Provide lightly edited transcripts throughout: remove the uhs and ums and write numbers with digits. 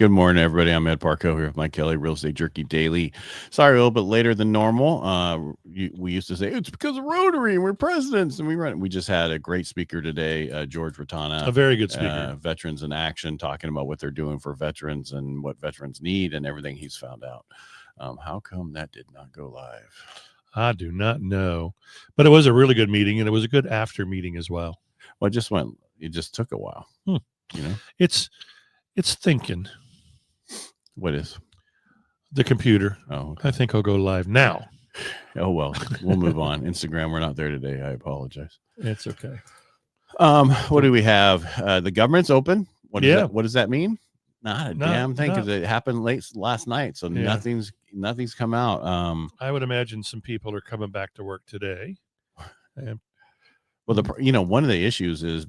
Good morning, everybody. I'm Ed Parcaut here with Mike Kelly, Real Estate Jerky Daily. Sorry, a little bit later than normal. We used to say it's because of Rotary and we're presidents and we run. We just had a great speaker today, George Ratana, a very good speaker, Veterans in Action, talking about what they're doing for veterans and what veterans need and everything he's found out. How come that did not go live? I do not know, but it was a really good meeting and it was a good after meeting as well. Well, it just took a while. You know, it's thinking. What is the computer? Oh, okay. I think I'll go live now. Oh, well, we'll move on. Instagram, we're not there today. I apologize. It's okay. What do we have? The government's open. What does that mean? Not a damn thing, because it happened last night, so nothing's come out. I would imagine some people are coming back to work today. Well, one of the issues is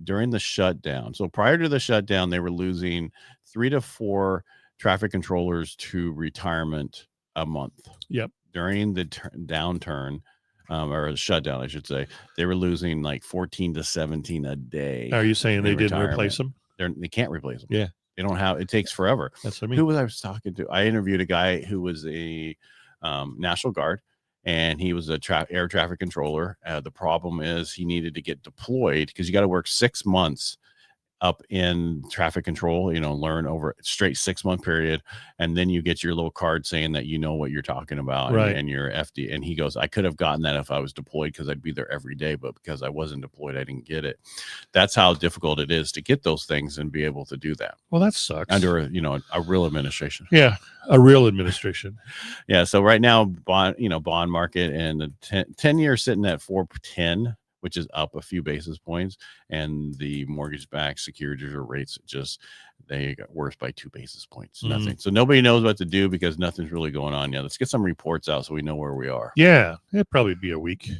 during the shutdown. So prior to the shutdown, they were losing 3 to 4 traffic controllers to retirement a month. Yep. During the downturn, or shutdown, I should say, they were losing like 14 to 17 a day. Are you saying they didn't replace them? They can't replace them. Yeah. They don't have. It takes forever. That's what I mean. Who was I was talking to? I interviewed a guy who was a National Guard, and he was a air traffic controller. The problem is he needed to get deployed because you got to work 6 months up in traffic control, learn over straight 6-month period. And then you get your little card saying that you know what you're talking about, right? And your FD. And he goes, I could have gotten that if I was deployed because I'd be there every day. But because I wasn't deployed, I didn't get it. That's how difficult it is to get those things and be able to do that. Well, that sucks. Under a real administration. Yeah, a real administration. Yeah. So right now, bond market and the 10-year sitting at 4.10, which is up a few basis points, and the mortgage-backed securities or rates they got worse by 2 basis points. Nothing. So nobody knows what to do because nothing's really going on yet. Let's get some reports out so we know where we are. Yeah, it'd probably be a week.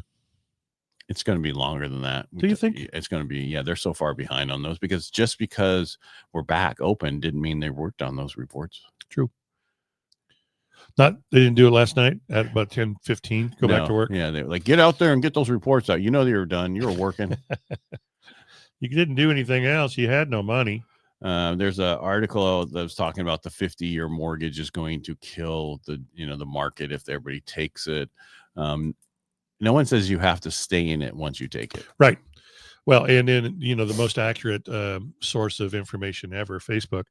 It's going to be longer than that. Do you think? It's going to be? Yeah, they're so far behind on those because just because we're back open didn't mean they worked on those reports. True. They didn't do it last night at about 10:15. Go back to work. Yeah, they were like, get out there and get those reports out. You know they were done. You were working. You didn't do anything else. You had no money. There's an article that was talking about the 50-year mortgage is going to kill the market if everybody takes it. No one says you have to stay in it once you take it. Right. Well, and then, the most accurate source of information ever, Facebook,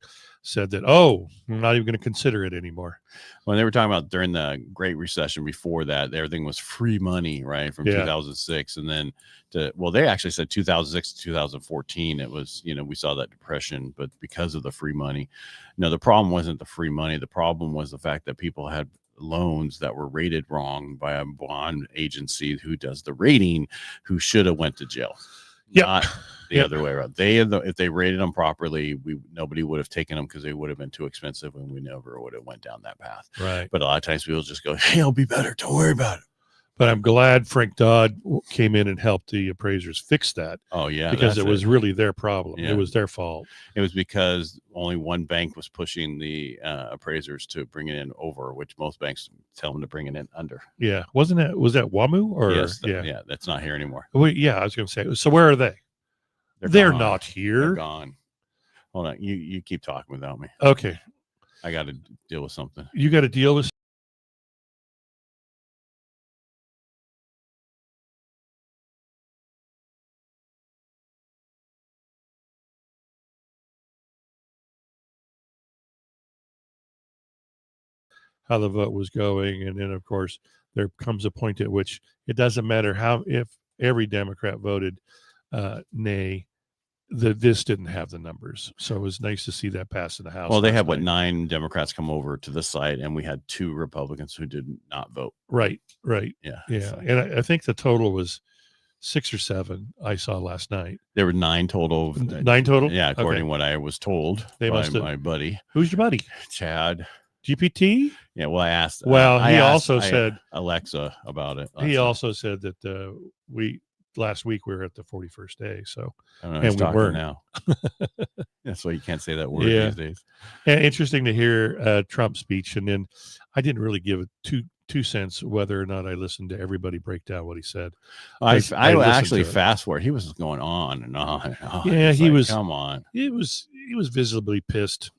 said that, we're not even going to consider it anymore. When they were talking about during the Great Recession before that, everything was free money, right? From 2006. And then they actually said 2006 to 2014, it was, we saw that depression, but because of the free money. No, the problem wasn't the free money. The problem was the fact that people had loans that were rated wrong by a bond agency who does the rating, who should have went to jail. Not the other way around. If they rated them properly, nobody would have taken them because they would have been too expensive, and we never would have went down that path. Right. But a lot of times people just go, "Hey, I'll be better. Don't worry about it." But I'm glad Frank Dodd came in and helped the appraisers fix that. Oh, yeah. Because it was really their problem. Yeah. It was their fault. It was because only one bank was pushing the appraisers to bring it in over, which most banks tell them to bring it in under. Yeah. Was that WAMU? Or yes, yeah, that's not here anymore. Well, yeah, I was going to say. So where are they? They're not here. They're gone. Hold on. You keep talking without me. Okay. I got to deal with something. You got to deal with. How the vote was going, and then of course there comes a point at which it doesn't matter if every Democrat voted nay, this didn't have the numbers, so it was nice to see that pass in the House. Well, they had 9 Democrats come over to this side, and we had 2 Republicans who did not vote. Right, yeah. So. And I think the total was 6 or 7 I saw last night. There were 9 total. 9 total? Yeah, according to what I was told by my buddy. Who's your buddy? Chad. GPT? Yeah, well, I asked. Well, he also said Alexa about it. He also said that last week we were at the 41st day, so and we weren't now. That's why you can't say that word these days. And interesting to hear Trump's speech, and then I didn't really give it two cents whether or not I listened to everybody break down what he said. I actually fast forward. He was going on and on and on. Yeah, he was. Come on. He was visibly pissed.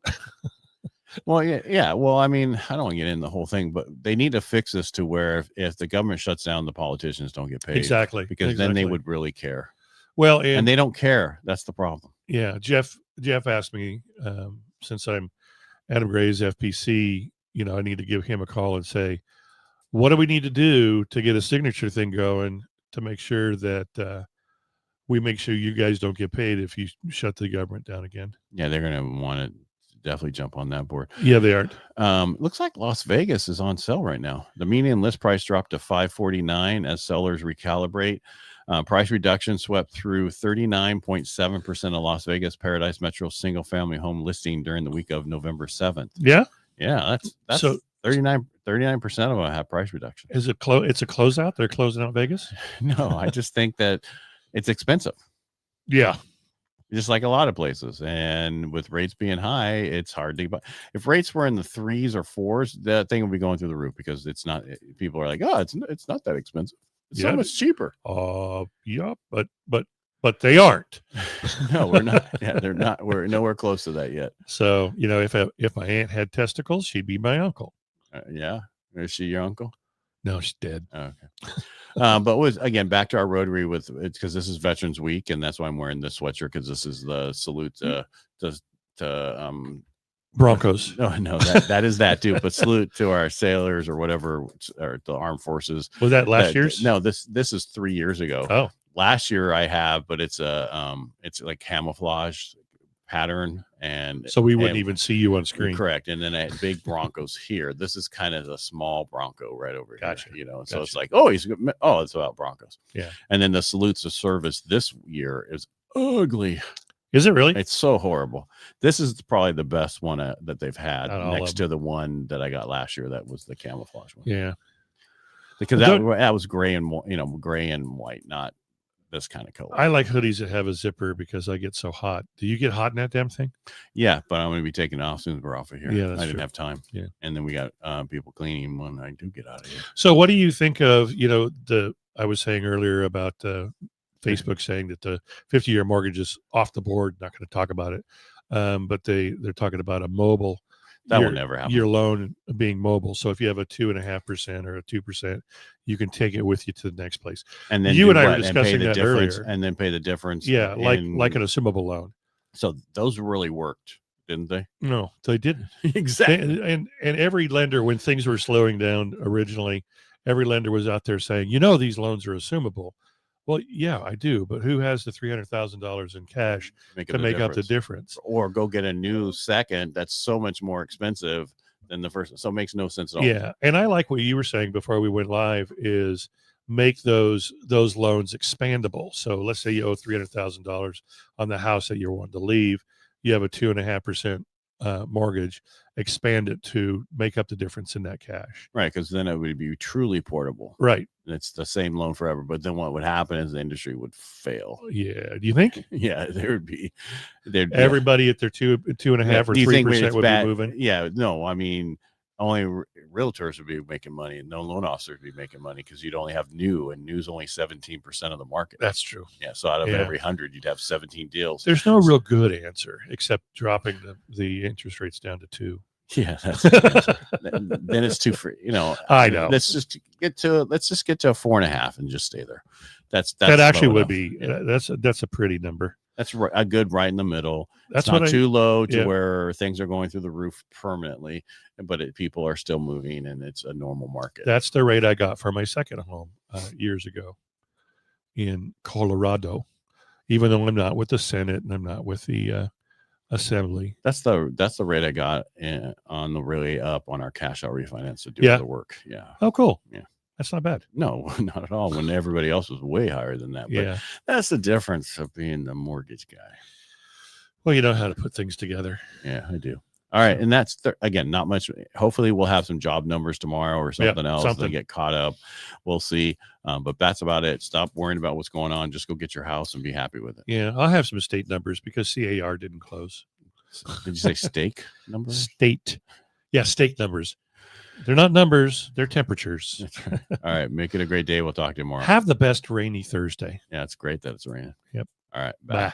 Well, yeah. Well, I mean, I don't want to get into the whole thing, but they need to fix this to where if the government shuts down, the politicians don't get paid. Exactly. Because then they would really care. Well, and they don't care. That's the problem. Yeah. Jeff asked me, since I'm Adam Gray's FPC, I need to give him a call and say, what do we need to do to get a signature thing going to make sure that we make sure you guys don't get paid if you shut the government down again? Yeah, they're going to want to definitely jump on that board. Yeah, they aren't. Looks like Las Vegas is on sale right now. The median list price dropped to $549 as sellers recalibrate. Price reduction swept through 39.7% of Las Vegas Paradise Metro single-family home listing during the week of November 7th. Yeah? Yeah, that's so 39% of them have price reduction. Is it it's a closeout? They're closing out Vegas? No, I just think that it's expensive. Yeah. Just like a lot of places. And with rates being high, it's hard to buy. If rates were in the 3s or 4s, that thing would be going through the roof because it's not, people are like, oh, it's not that expensive. It's so much cheaper. Yeah, but they aren't. No, we're not. Yeah, they're not. We're nowhere close to that yet. So, if my aunt had testicles, she'd be my uncle. Yeah. Is she your uncle? No, she's dead. Okay. But again, back to our Rotary with it, because this is Veterans Week, and that's why I'm wearing this sweatshirt, because this is the salute to Broncos. No, that is that too. But salute to our sailors or whatever, or the armed forces. Was that last year's? No, this is 3 years ago. Oh, last year I have, but it's it's like camouflage pattern, and so we wouldn't even see you on screen. Correct. And then I had big Broncos here. This is kind of a small Bronco right over gotcha. Here. So it's like, it's about Broncos. Yeah. And then the salutes to service this year is ugly. Is it really? It's so horrible. This is probably the best one that they've had next to the one that I got last year. That was the camouflage one. Yeah. Because that was gray and gray and white, not this kind of color. I like hoodies that have a zipper because I get so hot. Do you get hot in that damn thing? Yeah, but I'm going to be taking it off as soon as we're off of here. Yeah, I didn't have time. Yeah. And then we got people cleaning when I do get out of here. So what do you think of, I was saying earlier about Facebook saying that the 50-year mortgage is off the board. Not going to talk about it. But they're talking about a mobile. That will never happen. Your loan being mobile. So if you have a 2.5% or a 2%, you can take it with you to the next place. And then you and I were discussing that earlier. And then pay the difference. Yeah, like an assumable loan. So those really worked, didn't they? No, they didn't. Exactly. And every lender, when things were slowing down originally, every lender was out there saying, these loans are assumable. Well, yeah, I do, but who has the $300,000 in cash to make up the difference? Or go get a new second that's so much more expensive than the first. So it makes no sense at all. Yeah, and I like what you were saying before we went live is make those loans expandable. So let's say you owe $300,000 on the house that you're wanting to leave. You have a 2.5% mortgage. Expand it to make up the difference in that cash. Right, because then it would be truly portable. Right. And it's the same loan forever. But then what would happen is the industry would fail. Yeah. Do you think? Yeah, there'd be everybody at their 2.5 or 3% would be moving. Yeah, no, I mean, only realtors would be making money, and no loan officers would be making money because you'd only have new, and new's only 17% of the market. That's true. Yeah, so out of every 100, you'd have 17 deals. There's no real good answer except dropping the interest rates down to 2. Yeah, that's then it's too free. I know. Let's just get to a 4.5 and just stay there. That actually would be. Yeah. That's a pretty number. That's a good right in the middle. That's not too low to where things are going through the roof permanently, but people are still moving, and it's a normal market. That's the rate I got for my second home years ago in Colorado, even though I'm not with the Senate and I'm not with the Assembly. That's the rate I got on the way up on our cash out refinance to do the work. Yeah. Oh, cool. Yeah. That's not bad. No, not at all. When everybody else was way higher than that. But that's the difference of being the mortgage guy. Well, you know how to put things together. Yeah, I do. All right. And that's, again, not much. Hopefully we'll have some job numbers tomorrow or something else to get caught up. We'll see. But that's about it. Stop worrying about what's going on. Just go get your house and be happy with it. Yeah. I'll have some state numbers because CAR didn't close. Did you say stake numbers? State. Yeah. State numbers. They're not numbers. They're temperatures. That's right. All right. Make it a great day. We'll talk to you tomorrow. Have the best rainy Thursday. Yeah. It's great that it's raining. Yep. All right. Bye.